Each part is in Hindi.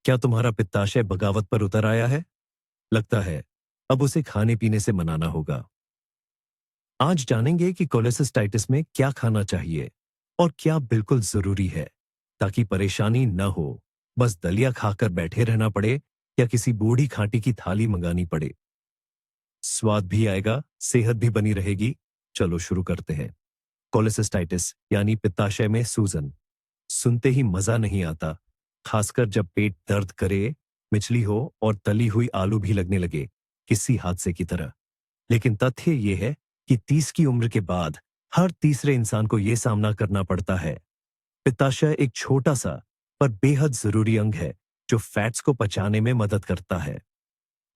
क्या तुम्हारा पित्ताशय बगावत पर उतर आया है? लगता है अब उसे खाने पीने से मनाना होगा। आज जानेंगे कि कोलेसिस्टाइटिस में क्या खाना चाहिए और क्या बिल्कुल जरूरी है, ताकि परेशानी न हो, बस दलिया खाकर बैठे रहना पड़े या किसी बूढ़ी खांटी की थाली मंगानी पड़े। स्वाद भी आएगा, सेहत भी बनी रहेगी। चलो शुरू करते हैं। कोलेसिस्टाइटिस यानी पित्ताशय में सूजन। सुनते ही मजा नहीं आता, खासकर जब पेट दर्द करे, मिचली हो और तली हुई आलू भी लगने लगे, किसी हादसे की तरह। लेकिन तथ्य यह है कि 30 की उम्र के बाद हर तीसरे इंसान को यह सामना करना पड़ता है। पित्ताशय एक छोटा सा पर बेहद जरूरी अंग है जो फैट्स को पचाने में मदद करता है।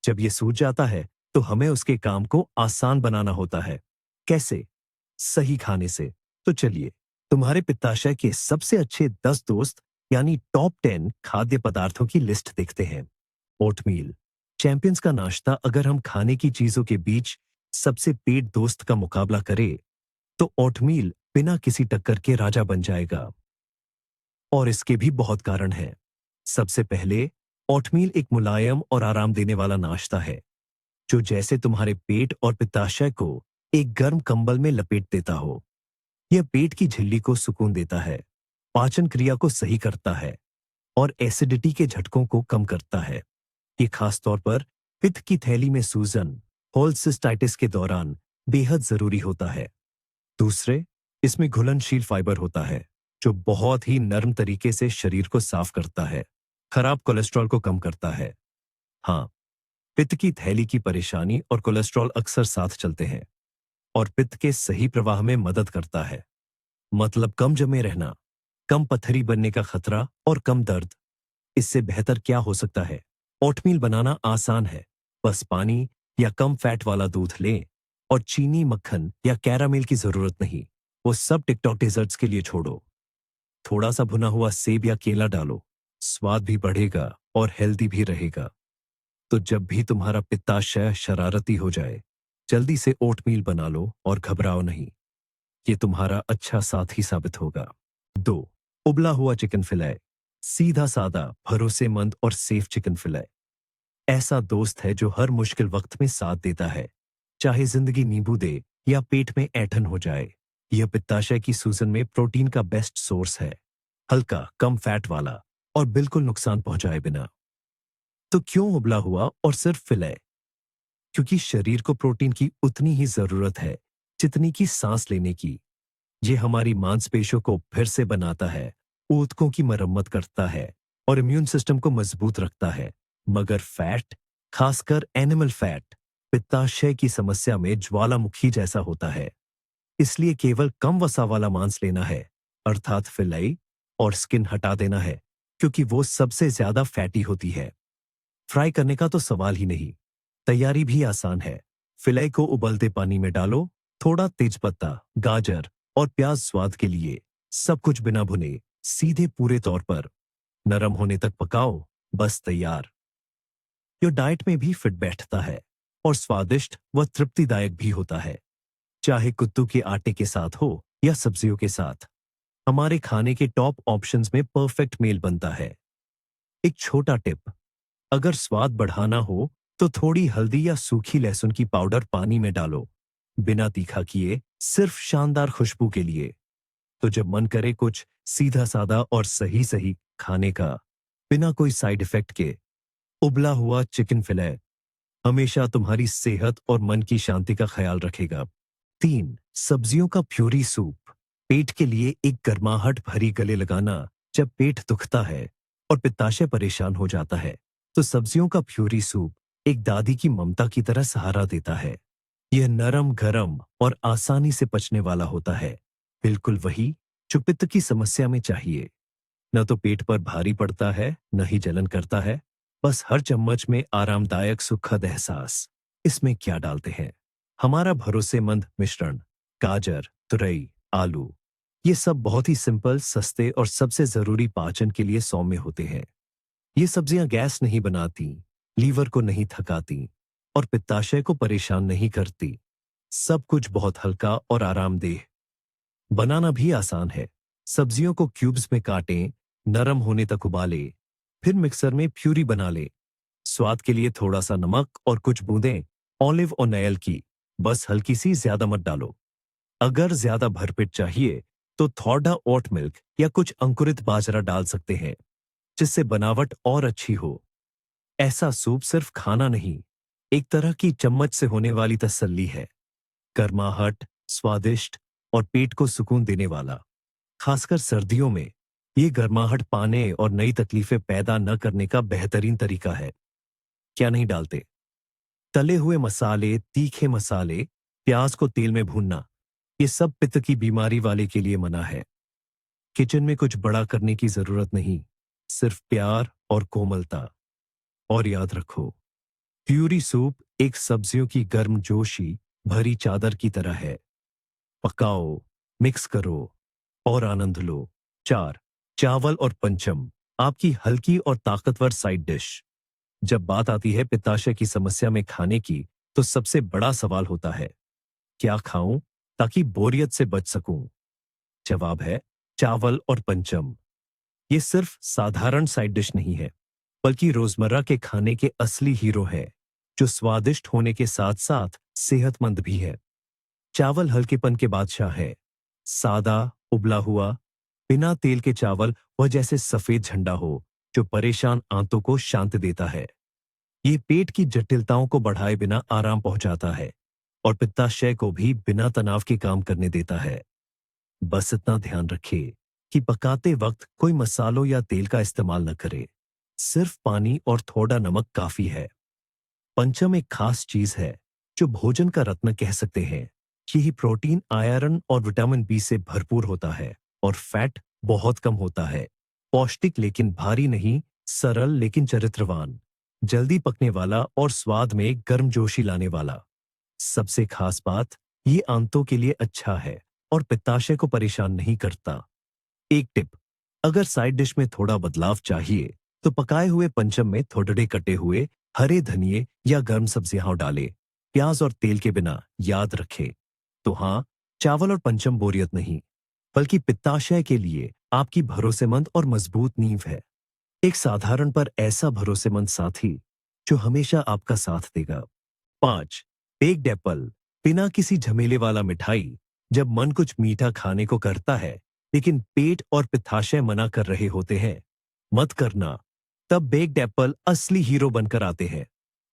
जब यह सूज जाता है तो हमें उसके काम को आसान बनाना होता है। कैसे? सही खाने से। तो चलिए तुम्हारे पित्ताशय के सबसे अच्छे 10 दोस्त यानी टॉप 10 खाद्य पदार्थों की लिस्ट देखते हैं। ओटमील, चैंपियंस का नाश्ता। अगर हम खाने की चीजों के बीच सबसे पेट दोस्त का मुकाबला करें तो ओटमील बिना किसी टक्कर के राजा बन जाएगा। और इसके भी बहुत कारण हैं। सबसे पहले, ओटमील एक मुलायम और आराम देने वाला नाश्ता है जो जैसे तुम्हारे पेट और पित्ताशय को एक गर्म कंबल में लपेट देता हो। यह पेट की झिल्ली को सुकून देता है, पाचन क्रिया को सही करता है और एसिडिटी के झटकों को कम करता है। ये खासतौर पर पित्त की थैली में सूजन, होल्सिस्टाइटिस के दौरान बेहद जरूरी होता है। दूसरे, इसमें घुलनशील फाइबर होता है जो बहुत ही नरम तरीके से शरीर को साफ करता है, खराब कोलेस्ट्रॉल को कम करता है। हाँ, पित्त की थैली की परेशानी और कोलेस्ट्रॉल अक्सर साथ चलते हैं और पित्त के सही प्रवाह में मदद करता है। मतलब कम जमे रहना, कम पत्थरी बनने का खतरा और कम दर्द। इससे बेहतर क्या हो सकता है? ओटमील बनाना आसान है। बस पानी या कम फैट वाला दूध लें और चीनी, मक्खन या कैरामेल की जरूरत नहीं। वो सब टिकटॉक डेजर्ट्स के लिए छोड़ो। थोड़ा सा भुना हुआ सेब या केला डालो, स्वाद भी बढ़ेगा और हेल्दी भी रहेगा। तो जब भी तुम्हारा पित्ताशय शरारती हो जाए, जल्दी से ओटमील बना लो और घबराओ नहीं। ये तुम्हारा अच्छा साथी साबित होगा। 2. उबला हुआ चिकन फिले। सीधा सादा, भरोसेमंद और सेफ चिकन फिले ऐसा दोस्त है जो हर मुश्किल वक्त में साथ देता है, चाहे जिंदगी नींबू दे या पेट में ऐंठन हो जाए। यह पित्ताशय की सूजन में प्रोटीन का बेस्ट सोर्स है, हल्का, कम फैट वाला और बिल्कुल नुकसान पहुंचाए बिना। तो क्यों उबला हुआ और सिर्फ फिले? क्योंकि शरीर को प्रोटीन की उतनी ही जरूरत है जितनी की सांस लेने की। ये हमारी मांसपेशियों को फिर से बनाता है, ऊतकों की मरम्मत करता है और इम्यून सिस्टम को मजबूत रखता है। मगर फैट, खासकर एनिमल फैट, पित्ताशय की समस्या में ज्वालामुखी जैसा होता है। इसलिए केवल कम वसा वाला मांस लेना है, अर्थात फिलाई, और स्किन हटा देना है क्योंकि वो सबसे ज्यादा फैटी होती है। फ्राई करने का तो सवाल ही नहीं। तैयारी भी आसान है। फिलाई को उबलते पानी में डालो, थोड़ा तेजपत्ता, गाजर और प्याज स्वाद के लिए, सब कुछ बिना भुने, सीधे पूरे तौर पर नरम होने तक पकाओ, बस तैयार। यो डाइट में भी फिट बैठता है और स्वादिष्ट व तृप्तिदायक भी होता है, चाहे कुत्तू के आटे के साथ हो या सब्जियों के साथ। हमारे खाने के टॉप ऑप्शंस में परफेक्ट मेल बनता है। एक छोटा टिप, अगर स्वाद बढ़ाना हो तो थोड़ी हल्दी या सूखी लहसुन की पाउडर पानी में डालो, बिना तीखा किए, सिर्फ शानदार खुशबू के लिए। तो जब मन करे कुछ सीधा सादा और सही सही खाने का, बिना कोई साइड इफेक्ट के, उबला हुआ चिकन फिले हमेशा तुम्हारी सेहत और मन की शांति का ख्याल रखेगा। 3. सब्जियों का प्यूरी सूप। पेट के लिए एक गर्माहट भरी गले लगाना। जब पेट दुखता है और पित्ताशय परेशान हो जाता है तो सब्जियों का प्यूरी सूप एक दादी की ममता की तरह सहारा देता है। यह नरम, गरम और आसानी से पचने वाला होता है, बिल्कुल वही जो पित्त की समस्या में चाहिए। न तो पेट पर भारी पड़ता है, न ही जलन करता है, बस हर चम्मच में आरामदायक सुखद एहसास। इसमें क्या डालते हैं? हमारा भरोसेमंद मिश्रण, गाजर, तुरई, आलू, ये सब बहुत ही सिंपल, सस्ते और सबसे जरूरी पाचन के लिए सौम्य होते हैं। ये सब्जियां गैस नहीं बनाती, लीवर को नहीं थकाती और पित्ताशय को परेशान नहीं करती। सब कुछ बहुत हल्का और आरामदेह। बनाना भी आसान है। सब्जियों को क्यूब्स में काटें, नरम होने तक उबालें, फिर मिक्सर में प्यूरी बना ले। स्वाद के लिए थोड़ा सा नमक और कुछ बूंदें ऑलिव और नारियल की, बस हल्की सी, ज्यादा मत डालो। अगर ज्यादा भरपेट चाहिए तो थोड़ा ओट मिल्क या कुछ अंकुरित बाजरा डाल सकते हैं, जिससे बनावट और अच्छी हो। ऐसा सूप सिर्फ खाना नहीं, एक तरह की चम्मच से होने वाली तसल्ली है। गर्माहट, स्वादिष्ट और पेट को सुकून देने वाला। खासकर सर्दियों में ये गर्माहट पाने और नई तकलीफें पैदा न करने का बेहतरीन तरीका है। क्या नहीं डालते? तले हुए मसाले, तीखे मसाले, प्याज को तेल में भूनना, ये सब पित्त की बीमारी वाले के लिए मना है। किचन में कुछ बड़ा करने की जरूरत नहीं, सिर्फ प्यार और कोमलता। और याद रखो, प्यूरी सूप एक सब्जियों की गर्मजोशी भरी चादर की तरह है। पकाओ, मिक्स करो और आनंद लो। 4. चावल और पंचम, आपकी हल्की और ताकतवर साइड डिश। जब बात आती है पित्ताशय की समस्या में खाने की, तो सबसे बड़ा सवाल होता है, क्या खाऊं ताकि बोरियत से बच सकूं? जवाब है चावल और पंचम। ये सिर्फ साधारण साइड डिश नहीं है, बल्कि रोजमर्रा के खाने के असली हीरो है, जो स्वादिष्ट होने के साथ साथ सेहतमंद भी है। चावल हल्केपन के बादशाह है। सादा, उबला हुआ, बिना तेल के चावल वह जैसे सफेद झंडा हो, जो परेशान आंतों को शांत देता है। ये पेट की जटिलताओं को बढ़ाए बिना आराम पहुंचाता है और पित्ताशय को भी बिना तनाव के काम करने देता है। बस इतना ध्यान रखें कि पकाते वक्त कोई मसालों या तेल का इस्तेमाल न करे। सिर्फ पानी और थोड़ा नमक काफी है। पंचम एक खास चीज है, जो भोजन का रत्न कह सकते हैं। यही प्रोटीन, आयरन और विटामिन बी से भरपूर होता है और फैट बहुत कम होता है। पौष्टिक लेकिन भारी नहीं, सरल लेकिन चरित्रवान, जल्दी पकने वाला और स्वाद में गर्मजोशी लाने वाला। सबसे खास बात, ये आंतों के लिए अच्छा है और पित्ताशय को परेशान नहीं करता। एक टिप, अगर साइड डिश में थोड़ा बदलाव चाहिए तो पकाए हुए पंचम में थोड़े कटे हुए हरे धनिये या गर्म सब्जियां डालें, प्याज और तेल के बिना। याद रखें तो हाँ, चावल और पंचम बोरियत नहीं, बल्कि पित्ताशय के लिए आपकी भरोसेमंद और मजबूत नींव है। एक साधारण पर ऐसा भरोसेमंद साथी, जो हमेशा आपका साथ देगा। 5. बेक्ड एप्पल, बिना किसी झमेले वाला मिठाई। जब मन कुछ मीठा खाने को करता है, लेकिन पेट और पित्ताशय मना कर रहे होते हैं, मत करना। तब बेक्ड एप्पल असली हीरो बनकर आते हैं।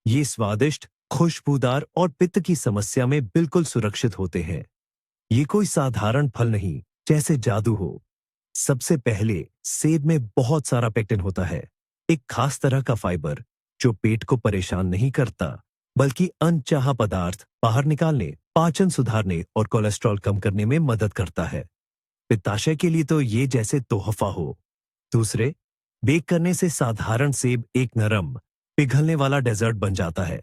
ये स्वादिष्ट, खुशबूदार और पित्त की समस्या में बिल्कुल सुरक्षित होते हैं। ये कोई साधारण फल नहीं, जैसे जादू हो। सबसे पहले, सेब में बहुत सारा पेक्टिन होता है, एक खास तरह का फाइबर, जो पेट को परेशान नहीं करता, बल्कि अनचाहा पदार्थ बाहर निकालने, पाचन सुधारने और कोलेस्ट्रॉल कम करने में मदद करता है। पित्ताशय के लिए तो ये जैसे तोहफा हो। दूसरे, बेक करने से साधारण सेब एक नरम, पिघलने वाला डेजर्ट बन जाता है।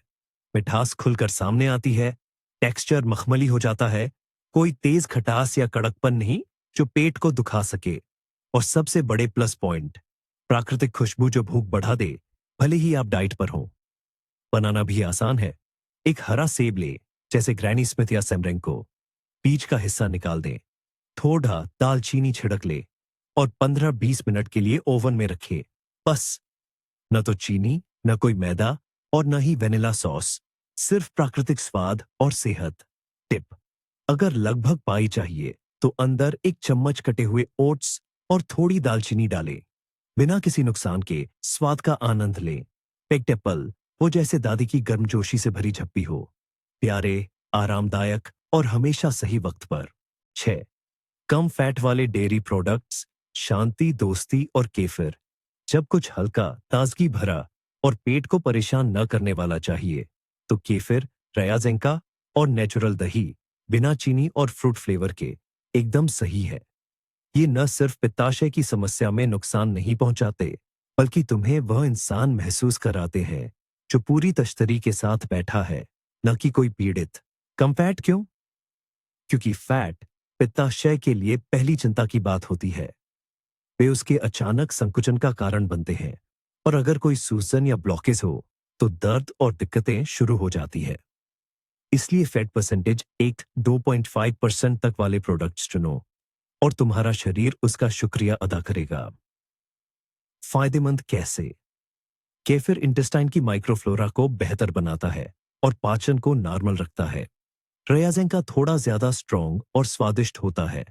मिठास खुलकर सामने आती है, टेक्सचर मखमली हो जाता है, कोई तेज खटास या कड़कपन नहीं, जो पेट को दुखा सके। और सबसे बड़े प्लस पॉइंट, प्राकृतिक खुशबू जो भूख बढ़ा दे, भले ही आप डाइट पर हो। बनाना भी आसान है। एक हरा सेब ले, जैसे ग्रैनी स्मिथ या सेमरेंको, बीज का हिस्सा निकाल दें, थोड़ा दालचीनी छिड़क ले और 15-20 मिनट के लिए ओवन में रखें। बस, न तो चीनी, न कोई मैदा और न ही वेनिला सॉस, सिर्फ प्राकृतिक स्वाद और सेहत। टिप, अगर लगभग पाई चाहिए तो अंदर एक चम्मच कटे हुए ओट्स और थोड़ी दालचीनी डालें। बिना किसी नुकसान के स्वाद का आनंद लें। बेक्ड एप्पल, वो जैसे दादी की गर्मजोशी से भरी झप्पी हो, प्यारे, आरामदायक और हमेशा सही वक्त पर। 6. कम फैट वाले डेयरी प्रोडक्ट्स, शांति, दोस्ती और केफिर। जब कुछ हल्का, ताजगी भरा और पेट को परेशान न करने वाला चाहिए, तो केफिर, रयाजेंका और नेचुरल दही, बिना चीनी और फ्रूट फ्लेवर के, एकदम सही है। ये न सिर्फ पित्ताशय की समस्या में नुकसान नहीं पहुंचाते, बल्कि तुम्हें वह इंसान महसूस कराते हैं, जो पूरी तश्तरी के साथ बैठा है, न कि कोई पीड़ित। कम फैट क्यों? क्योंकि फैट पित्ताशय के लिए पहली चिंता की बात होती है। वे उसके अचानक संकुचन का कारण बनते हैं, और अगर कोई सूजन या ब्लॉकेज हो, तो दर्द और दिक्कतें शुरू हो जाती है। इसलिए फैट परसेंटेज 1-2.5% तक वाले प्रोडक्ट्स चुनो, और तुम्हारा शरीर उसका शुक्रिया अदा करेगा। फायदेमंद कैसे? केफिर इंटेस्टाइन की माइक्रोफ्लोरा को बेहतर बनाता है और पाचन को नॉर्मल रखता है। रेयाजिंका थोड़ा ज्यादा स्ट्रॉन्ग और स्वादिष्ट होता है,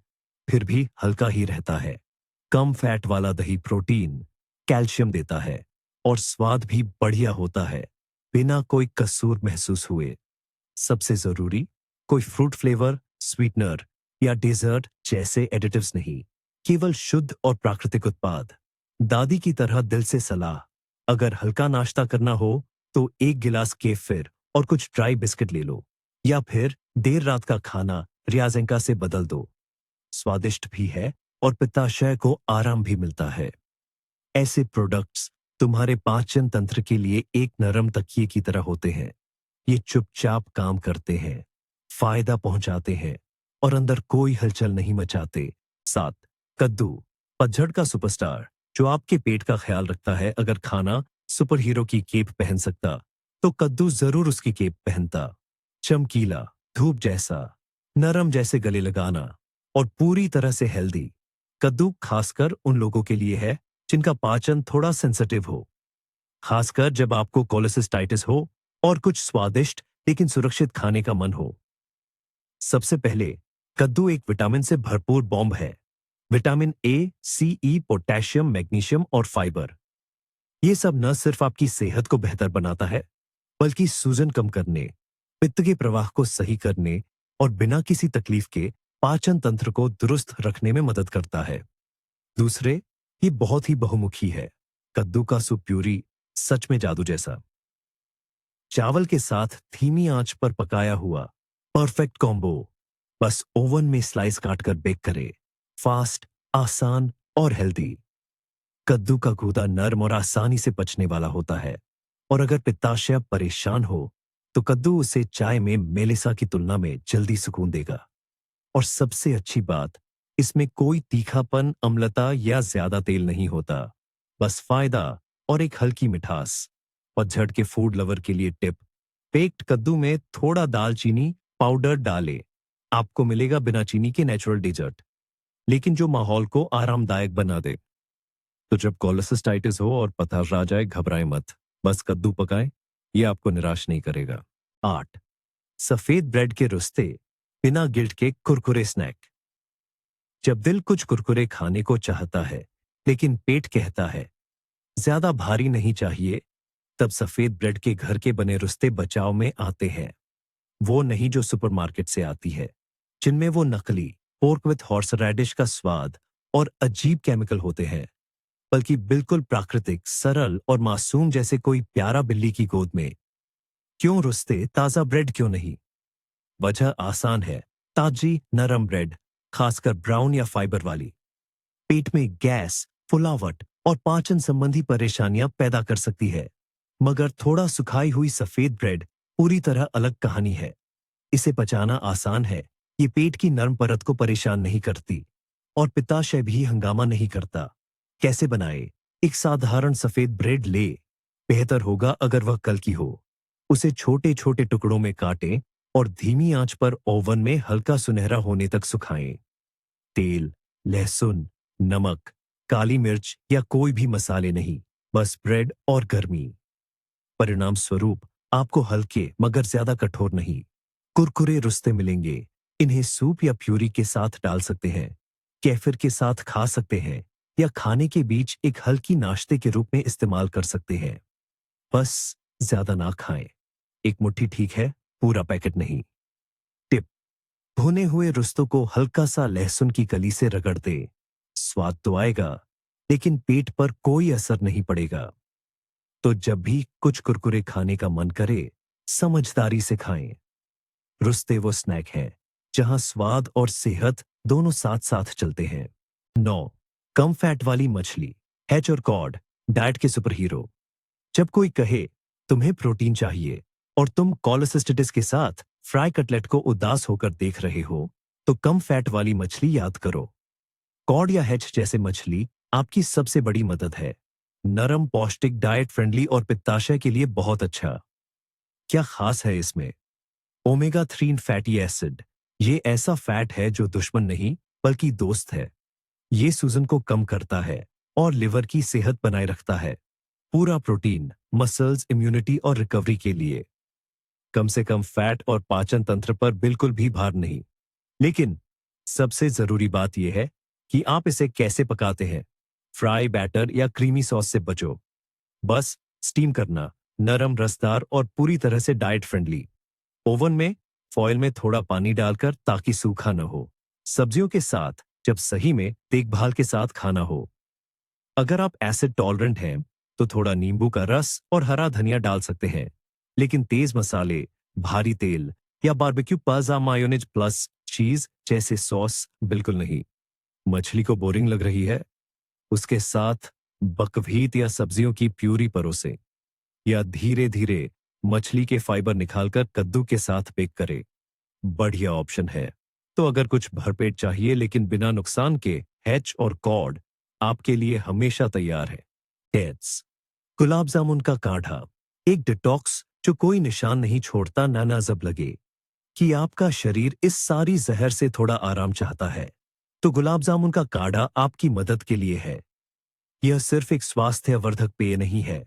फिर भी हल्का ही रहता है। कम फैट वाला दही प्रोटीन, कैल्शियम देता है और स्वाद भी बढ़िया होता है, बिना कोई कसूर महसूस हुए। सबसे जरूरी, कोई फ्रूट फ्लेवर, स्वीटनर या डेजर्ट जैसे एडिटिव्स नहीं, केवल शुद्ध और प्राकृतिक उत्पाद। दादी की तरह दिल से सलाह, अगर हल्का नाश्ता करना हो तो एक गिलास केफिर और कुछ ड्राई बिस्किट ले लो, या फिर देर रात का खाना रियाजेंका से बदल दो। स्वादिष्ट भी है और पित्ताशय को आराम भी मिलता है। ऐसे प्रोडक्ट्स तुम्हारे पाचन तंत्र के लिए एक नरम तकिए की तरह होते हैं। ये चुपचाप काम करते हैं, फायदा पहुंचाते हैं और अंदर कोई हलचल नहीं मचाते। 7, कद्दू, पतझड़ का सुपरस्टार, जो आपके पेट का ख्याल रखता है। अगर खाना सुपर हीरो की केप पहन सकता, तो कद्दू जरूर उसकी केप पहनता। चमकीला, धूप जैसा, नरम जैसे गले लगाना और पूरी तरह से हेल्दी। कद्दू खासकर उन लोगों के लिए है जिनका पाचन थोड़ा सेंसिटिव हो, खासकर जब आपको कोलेसिस्टाइटिस हो और कुछ स्वादिष्ट लेकिन सुरक्षित खाने का मन हो। सबसे पहले, कद्दू एक विटामिन से भरपूर बॉम्ब है। Vitamin A, C, E, potassium, magnesium और फाइबर। ये सब न सिर्फ आपकी सेहत को बेहतर बनाता है, बल्कि सूजन कम करने, पित्त के प्रवाह को सही करने और बिना किसी तकलीफ के पाचन तंत्र को दुरुस्त रखने में मदद करता है। दूसरे, ये बहुत ही बहुमुखी है। कद्दू का सूप प्यूरी सच में जादू जैसा। चावल के साथ धीमी आंच पर पकाया हुआ परफेक्ट कॉम्बो। बस ओवन में स्लाइस काटकर बेक करे। फास्ट, आसान और हेल्दी। कद्दू का गूदा नर्म और आसानी से पचने वाला होता है, और अगर पित्ताशय परेशान हो तो कद्दू उसे चाय में मेलिसा की तुलना में जल्दी सुकून देगा। और सबसे अच्छी बात, इसमें कोई तीखापन, अम्लता या ज्यादा तेल नहीं होता, बस फायदा और एक हल्की मिठास। पतझड़ के फूड लवर के लिए टिप, बेक्ड कद्दू में थोड़ा दालचीनी पाउडर डालें। आपको मिलेगा बिना चीनी के नेचुरल डेजर्ट, लेकिन जो माहौल को आरामदायक बना दे। तो जब कोलेसिस्टाइटिस हो और पथर आ जाए, घबराएं मत, बस कद्दू पकाएं, ये आपको निराश नहीं करेगा। 8, सफेद ब्रेड के रुस्ते, बिना गिल्ट के कुरकुरे स्नैक। जब दिल कुछ कुरकुरे खाने को चाहता है लेकिन पेट कहता है ज्यादा भारी नहीं चाहिए, तब सफेद ब्रेड के घर के बने रुस्ते बचाव में आते हैं। वो नहीं जो सुपरमार्केट से आती है, जिनमें वो नकली पोर्क विथ हॉर्स रेडिश का स्वाद और अजीब केमिकल होते हैं, बल्कि बिल्कुल प्राकृतिक, सरल और मासूम, जैसे कोई प्यारा बिल्ली की गोद में। क्यों रुस्ते, ताजा ब्रेड क्यों नहीं? वजह आसान है। ताजी नरम ब्रेड, खासकर ब्राउन या फाइबर वाली, पेट में गैस, फुलावट और पाचन संबंधी परेशानियां पैदा कर सकती है। मगर थोड़ा सुखाई हुई सफेद ब्रेड पूरी तरह अलग कहानी है। इसे पचाना आसान है, ये पेट की नर्म परत को परेशान नहीं करती और पित्ताशय भी हंगामा नहीं करता। कैसे बनाए? एक साधारण सफेद ब्रेड ले, बेहतर होगा अगर वह कल की हो। उसे छोटे छोटे टुकड़ों में काटें और धीमी आंच पर ओवन में हल्का सुनहरा होने तक सुखाएं। तेल, लहसुन, नमक, काली मिर्च या कोई भी मसाले नहीं, बस ब्रेड और गर्मी। परिणाम स्वरूप आपको हल्के मगर ज्यादा कठोर नहीं, कुरकुरे रुस्ते मिलेंगे। इन्हें सूप या प्यूरी के साथ डाल सकते हैं, केफिर के साथ खा सकते हैं, या खाने के बीच एक हल्की नाश्ते के रूप में इस्तेमाल कर सकते हैं। बस ज्यादा ना खाएं, एक मुट्ठी ठीक है, पूरा पैकेट नहीं। टिप, भुने हुए रुस्तों को हल्का सा लहसुन की कली से रगड़ दे। स्वाद तो आएगा, लेकिन पेट पर कोई असर नहीं पड़ेगा। तो जब भी कुछ कुरकुरे खाने का मन करे, समझदारी से खाएं। रुस्ते वो स्नैक है जहां स्वाद और सेहत दोनों साथ साथ चलते हैं। 9, कम फैट वाली मछली, हैच और कॉड, डाइट के सुपर हीरो। जब कोई कहे तुम्हें प्रोटीन चाहिए और तुम कोलेसिस्टिटिस के साथ फ्राई कटलेट को उदास होकर देख रहे हो, तो कम फैट वाली मछली याद करो। कॉड या हैच जैसे मछली आपकी सबसे बड़ी मदद है। नरम, पौष्टिक, डाइट फ्रेंडली और पित्ताशय के लिए बहुत अच्छा। क्या खास है इसमें? Omega 3 fatty acid. ये ऐसा फैट है जो दुश्मन नहीं बल्कि दोस्त है। ये सूजन को कम करता है और लिवर की सेहत बनाए रखता है। पूरा प्रोटीन, मसल्स, इम्यूनिटी और रिकवरी के लिए। कम से कम फैट और पाचन तंत्र पर बिल्कुल भी भार नहीं। लेकिन सबसे जरूरी बात यह है कि आप इसे कैसे पकाते हैं। फ्राई, बैटर या क्रीमी सॉस से बचो। बस स्टीम करना, नरम, रसदार और पूरी तरह से डाइट फ्रेंडली। ओवन में फॉयल में थोड़ा पानी डालकर ताकि सूखा न हो। सब्जियों के साथ जब सही में देखभाल के साथ खाना हो। अगर आप एसिड टॉलरेंट हैं तो थोड़ा नींबू का रस और हरा धनिया डाल सकते हैं, लेकिन तेज मसाले, भारी तेल या बारबेक्यू पाजा, मायोनेज प्लस चीज जैसे सॉस बिल्कुल नहीं। मछली को बोरिंग लग रही है? उसके साथ बकव्हीट या सब्जियों की प्यूरी परोसें, या धीरे धीरे मछली के फाइबर निकालकर कद्दू के साथ बेक करें। बढ़िया ऑप्शन है। तो अगर कुछ भरपेट चाहिए लेकिन बिना नुकसान के, हैच और कॉर्ड आपके लिए हमेशा तैयार है। टेट्स, गुलाब जामुन का काढ़ा, एक डिटॉक्स जो कोई निशान नहीं छोड़ता। ना जब लगे कि आपका शरीर इस सारी जहर से थोड़ा आराम चाहता है, तो गुलाब जामुन का काढ़ा आपकी मदद के लिए है। यह सिर्फ एक स्वास्थ्यवर्धक पेय नहीं है,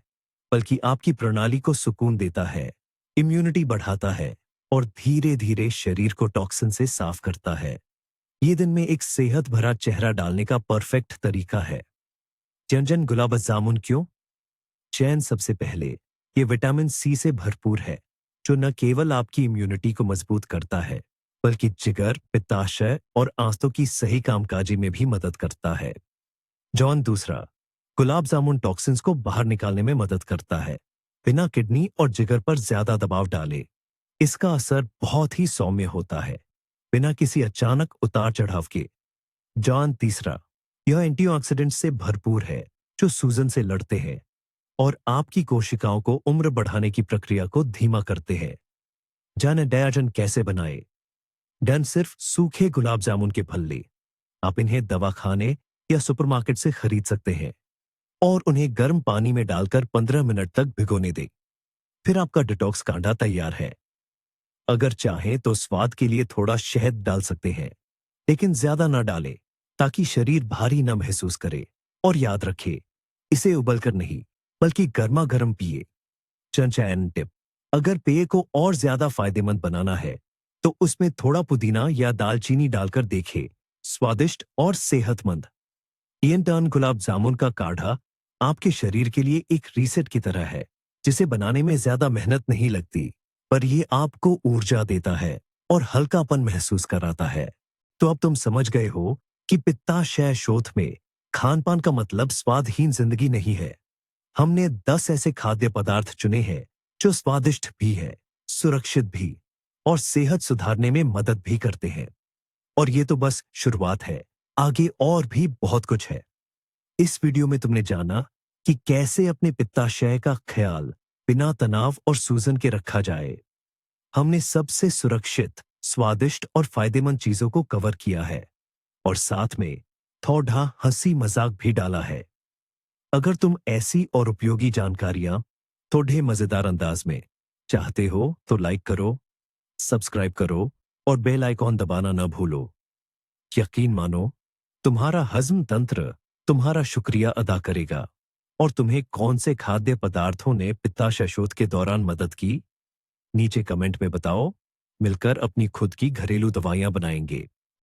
बल्कि आपकी प्रणाली को सुकून देता है, इम्यूनिटी बढ़ाता है और धीरे धीरे शरीर को टॉक्सिन से साफ करता है। ये दिन में एक सेहत भरा चेहरा डालने का परफेक्ट तरीका है। जन गुलाब जामुन क्यों चयन? सबसे पहले, ये विटामिन सी से भरपूर है, जो न केवल आपकी इम्यूनिटी को मजबूत करता है, बल्कि जिगर, पित्ताशय और आंतों की सही कामकाजी में भी मदद करता है। दूसरा, गुलाब जामुन टॉक्सिन्स को बाहर निकालने में मदद करता है, बिना किडनी और जिगर पर ज्यादा दबाव डाले। इसका असर बहुत ही सौम्य होता है, बिना किसी अचानक उतार चढ़ाव के। तीसरा, यह एंटीऑक्सीडेंट से भरपूर है, जो सूजन से लड़ते हैं और आपकी कोशिकाओं को उम्र बढ़ाने की प्रक्रिया को धीमा करते हैं। डायाजन कैसे बनाए? सिर्फ सूखे गुलाब जामुन के फल ले। आप इन्हें दवाखाने या सुपरमार्केट से खरीद सकते हैं और उन्हें गर्म पानी में डालकर 15 मिनट तक भिगोने दें। फिर आपका डिटॉक्स काढ़ा तैयार है। अगर चाहें तो स्वाद के लिए थोड़ा शहद डाल सकते हैं, लेकिन ज्यादा ना डालें, ताकि शरीर भारी न महसूस करे। और याद रखें, इसे उबलकर नहीं, बल्कि गर्मा गर्म पिए। चयन टिप, अगर पेय को और ज्यादा फायदेमंद बनाना है तो उसमें थोड़ा पुदीना या दालचीनी डालकर देखें। स्वादिष्ट और सेहतमंद गुलाब जामुन का काढ़ा आपके शरीर के लिए एक रीसेट की तरह है, जिसे बनाने में ज्यादा मेहनत नहीं लगती, पर यह आपको ऊर्जा देता है और हल्कापन महसूस कराता है। तो अब तुम समझ गए हो कि पित्ताशय शोथ में खान पान का मतलब स्वादहीन जिंदगी नहीं है। हमने 10 ऐसे खाद्य पदार्थ चुने हैं जो स्वादिष्ट भी है, सुरक्षित भी और सेहत सुधारने में मदद भी करते हैं। और ये तो बस शुरुआत है, आगे और भी बहुत कुछ है। इस वीडियो में तुमने जाना कि कैसे अपने पित्ताशय का ख्याल बिना तनाव और सूजन के रखा जाए। हमने सबसे सुरक्षित, स्वादिष्ट और फायदेमंद चीजों को कवर किया है और साथ में थोड़ा हंसी मजाक भी डाला है। अगर तुम ऐसी और उपयोगी जानकारियां थोड़े मजेदार अंदाज में चाहते हो तो लाइक करो, सब्सक्राइब करो और बेल आइकॉन दबाना न भूलो। यकीन मानो, तुम्हारा हजम तंत्र तुम्हारा शुक्रिया अदा करेगा। और तुम्हें कौन से खाद्य पदार्थों ने पित्ताशय शोथ के दौरान मदद की, नीचे कमेंट में बताओ। मिलकर अपनी खुद की घरेलू दवाइयां बनाएंगे।